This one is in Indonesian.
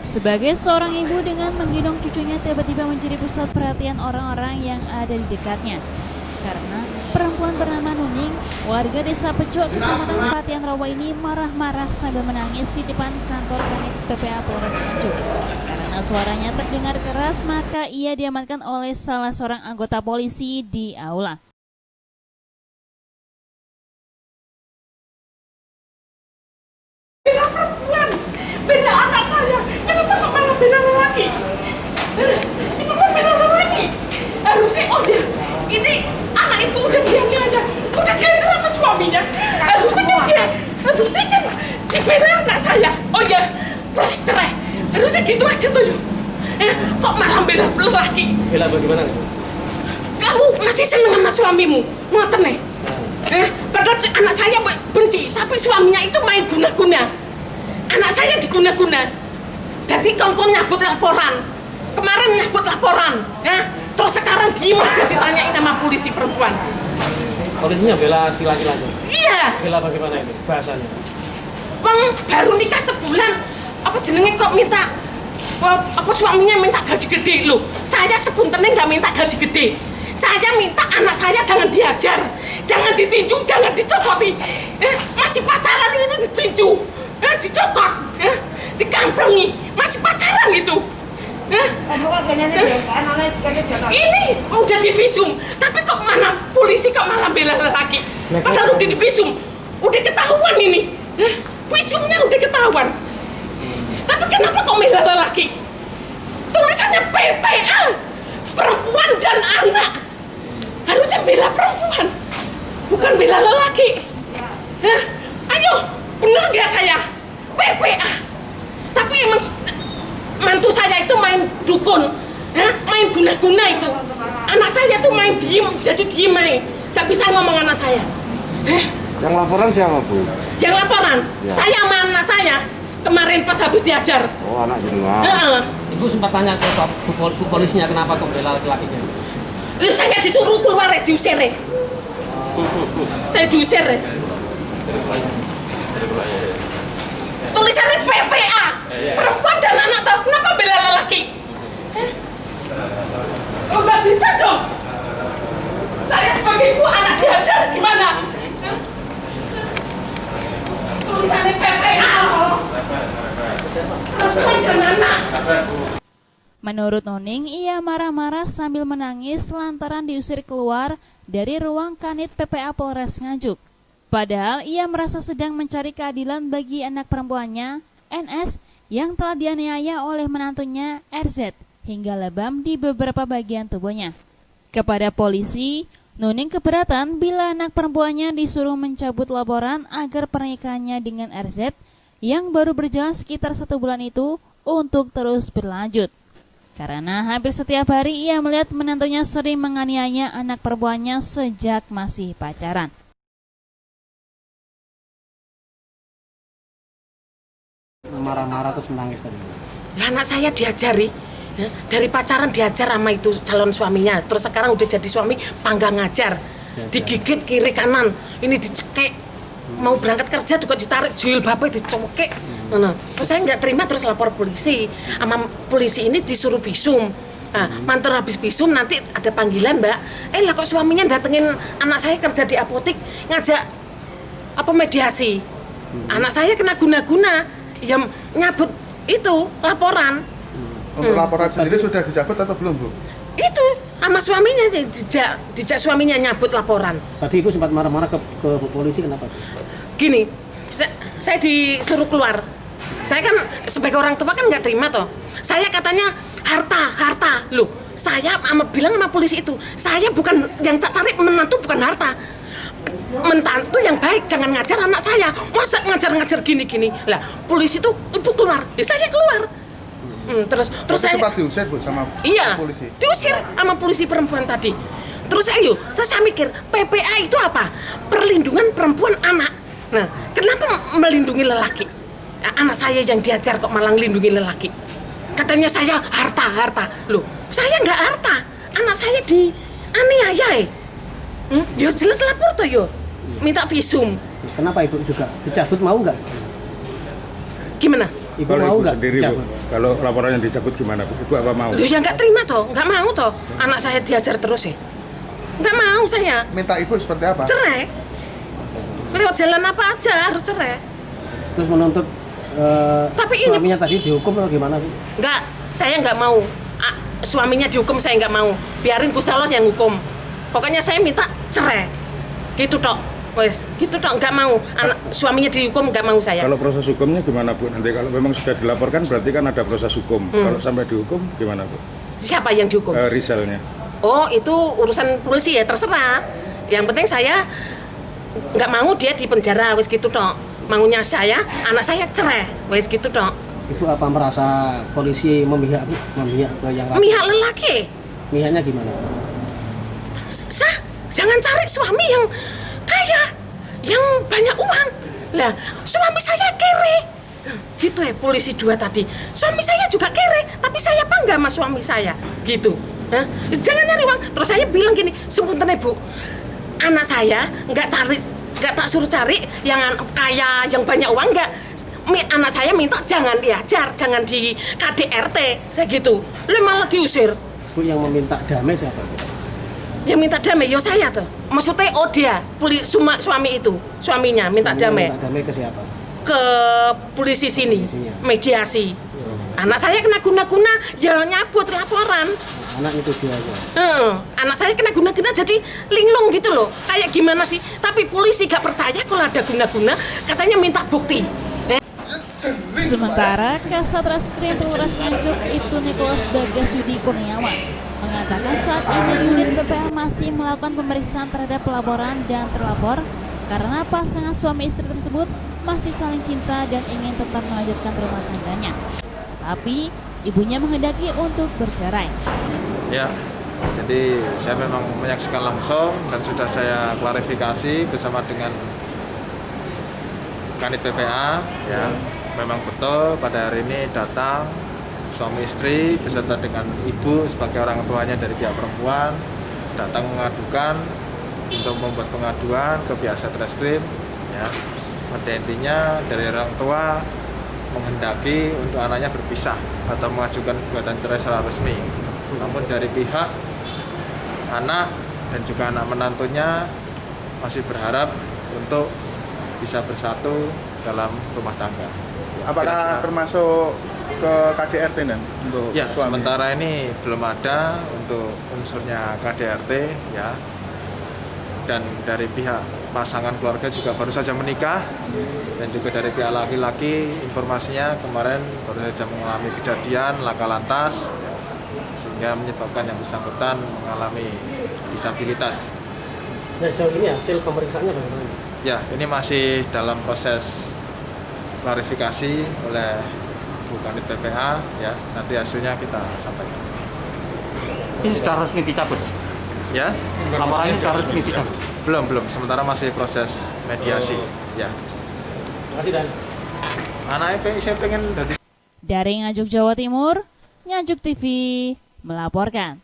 Sebagai seorang ibu dengan menggendong cucunya tiba-tiba menjadi pusat perhatian orang-orang yang ada di dekatnya. Karena perempuan bernama Nuning, warga desa Pejok, kecamatan Patian Rawa ini marah-marah sambil menangis di depan kantor Kanit PPA Polres Nganjuk. Karena suaranya terdengar keras, maka ia diamankan oleh salah seorang anggota polisi di aula. Bela perempuan, bela anak saya, kenapa kok malah bela lelaki? Kenapa bela lelaki? Harusnya, ini anak ibu udah diambil aja, udah diajar sama suaminya. Harusnya kan dibela anak saya. Terus cerai. Harusnya gitu aja tuh. Kok malah bela lelaki? Bela bagaimana? Kamu masih seneng sama suamimu, ngoten nih? Padahal anak saya benci, tapi suaminya itu main guna-guna. Anak saya diguna-guna. Jadi kongkong nyabut laporan. Kemarin nyabut laporan, terus sekarang diem aja ditanyain sama polisi perempuan. Polisinya bela si laki-laki? Iya. Bela bagaimana itu bahasanya? Bang, baru nikah sebulan, kok minta, suaminya minta gaji gede loh. Saya sepuntennya nggak minta gaji gede. Saya minta anak saya jangan diajar, jangan ditinju, jangan dicokoti. Masih pacaran ini ditinju, dicokot, dikampengi, masih pacaran itu. Ini udah divisum, tapi kok mana polisi kok malah bela lelaki? Padahal udah divisum, udah ketahuan ini. Visumnya udah ketahuan. Tapi kenapa kok bela lelaki? Tulisannya PPA, perempuan dan anak. Harusnya bela perempuan, bukan bela lelaki. Ayo, bener nggak saya? PPA. Tapi emang mantu saya itu main dukun, main guna-guna itu. Anak saya tuh main diem, jadi diem main. Gak bisa ngomong anak saya. Yang laporan siapa, Bu? Yang laporan? Ya. Saya sama anak saya. Kemarin pas habis diajar. Oh, anak jenengan. Ibu sempat tanya ke polisinya kenapa kok bela laki-lakinya? Saya disuruh keluar, diusir. Saya diusir. Tulisannya PPA, perempuan dan anak, tahu kenapa bela lelaki? Oh, nggak bisa dong. Saya sebagai ibu anak diajar gimana? Tulisannya PPA, perempuan dan anak. Menurut Nuning, ia marah-marah sambil menangis lantaran diusir keluar dari ruang Kanit PPA Polres Nganjuk. Padahal ia merasa sedang mencari keadilan bagi anak perempuannya, NS, yang telah dianiaya oleh menantunya, RZ, hingga lebam di beberapa bagian tubuhnya. Kepada polisi, Nuning keberatan bila anak perempuannya disuruh mencabut laporan agar pernikahannya dengan RZ yang baru berjalan sekitar 1 bulan itu untuk terus berlanjut. Karena hampir setiap hari ia melihat menantunya sering menganiaya anak perempuannya sejak masih pacaran. Marah-marah terus menangis tadi. Anak saya diajari, dari pacaran diajar sama itu calon suaminya. Terus sekarang udah jadi suami, panggang ngajar. Digigit kiri kanan, ini dicekek. Mau berangkat kerja juga ditarik jilbabnya dicekek. Terus saya nggak terima, terus lapor polisi. Sama polisi ini disuruh visum. Mantur habis visum nanti ada panggilan, Mbak. Lah kok suaminya datengin anak saya kerja di apotek, ngajak mediasi. Anak saya kena guna-guna, ya nyabut itu laporan. Untuk laporan sendiri sudah dicabut atau belum, Bu? Itu sama suaminya, dijak suaminya nyabut laporan. Tadi Ibu sempat marah-marah ke polisi, kenapa? Gini, saya disuruh keluar. Saya kan sebagai orang tua kan nggak terima toh. Saya katanya harta. Loh, saya bilang sama polisi itu, saya bukan yang tak cari menantu, bukan harta. Menantu yang baik, jangan ngajar anak saya. Masa ngajar-ngajar gini-gini. Lah, polisi itu ibu keluar, saya keluar. Terus saya sempat diusir, Bu, sama polisi? Iya, diusir sama polisi perempuan tadi. Terus saya mikir, PPA itu apa? Perlindungan perempuan anak. Nah, kenapa melindungi lelaki? Anak saya yang diajar kok malah melindungi lelaki. Katanya saya harta. Loh, saya nggak harta. Anak saya dianiaya. Ya jelas lapor toh yo. Minta visum. Kenapa Ibu juga dicabut, mau nggak? Gimana? Ibu Kalau mau ibu nggak sendiri, Bu, dicabut? kalau laporannya dicabut gimana, Bu? Ibu apa mau? Loh, ya nggak terima toh, nggak mau toh. Anak saya diajar terus ya. Nggak mau saya. Minta ibu seperti apa? Cerai. Lewat jalan apa aja harus cerai. Terus menuntut Tapi ini- suaminya tadi dihukum atau gimana, Bu? Nggak, saya nggak mau. Suaminya dihukum saya nggak mau. Biarin Gusti Allah yang hukum. Pokoknya saya minta cerai. Gitu tok. Wes, gitu tok, nggak mau. Suaminya dihukum nggak mau saya. Kalau proses hukumnya gimana, Bu? Nanti kalau memang sudah dilaporkan berarti kan ada proses hukum. Kalau sampai dihukum gimana, Bu? Siapa yang dihukum? Risalnya. Oh, itu urusan polisi ya, terserah. Yang penting saya nggak mau dia di penjara, wes gitu tok. Maunya saya, anak saya cerai, wes gitu tok. Ibu apa merasa polisi memihak, Bu? Memihak ke yang laki? Mihak lelaki. Mihaknya gimana? Sah, jangan cari suami yang kaya, yang banyak uang. Lah, suami saya kere. Gitu ya, polisi 2 tadi. Suami saya juga kere, tapi saya bangga sama suami saya. Gitu. Hah? Jangan nyari uang. Terus saya bilang gini, sepunten Bu, anak saya nggak tak suruh cari yang kaya, yang banyak uang, nggak. Anak saya minta jangan diajar, jangan di KDRT, saya gitu. Lu malah diusir. Bu, yang meminta damai siapa, Bu? Yang minta damai, yo saya tuh. Maksudnya dia, suami itu, suaminya minta damai Minta damai ke siapa? ke polisi sini, Polisinya. mediasi. Anak saya kena guna-guna, ya nyabut laporan. Anak itu aja. Anak saya kena guna-guna jadi linglung gitu loh. Kayak gimana sih? Tapi polisi gak percaya kalau ada guna-guna, katanya minta bukti. Sementara Kasat Reskrim Polres Nganjuk itu Nicholas Bagas Yudi Kurniawan mengatakan saat ini unit PPA masih melakukan pemeriksaan terhadap pelaporan dan terlapor karena pasangan suami istri tersebut masih saling cinta dan ingin tetap melanjutkan rumah tangganya. Tapi ibunya menghendaki untuk bercerai. Ya, jadi saya memang menyaksikan langsung dan sudah saya klarifikasi bersama dengan Kanit PPA. Ya, memang betul pada hari ini datang suami istri beserta dengan ibu sebagai orang tuanya dari pihak perempuan datang mengadukan untuk membuat pengaduan ke pihak Satreskrim. Ya, pada intinya dari orang tua menghendaki untuk anaknya berpisah atau mengajukan gugatan cerai secara resmi. Namun dari pihak anak dan juga anak menantunya masih berharap untuk bisa bersatu dalam rumah tangga. Apakah termasuk ke KDRT dan untuk Ya, suami? sementara ini belum ada untuk unsurnya KDRT ya. Dan dari pihak pasangan keluarga juga baru saja menikah dan juga dari pihak laki-laki informasinya kemarin baru saja mengalami kejadian laka lantas ya, sehingga menyebabkan yang bersangkutan mengalami disabilitas. Dan sejauh ini hasil pemeriksaannya bagaimana? Ya, ini masih dalam proses klarifikasi oleh Bu Kanit PPA ya. Nanti hasilnya kita sampaikan. Ini sudah resmi dicabut? Ya, Laporannya sudah resmi dicabut? belum. Sementara masih proses mediasi. Ya. Terima kasih, Dan. Anaknya saya pengen dari Dari Nganjuk Jawa Timur, Nganjuk TV melaporkan.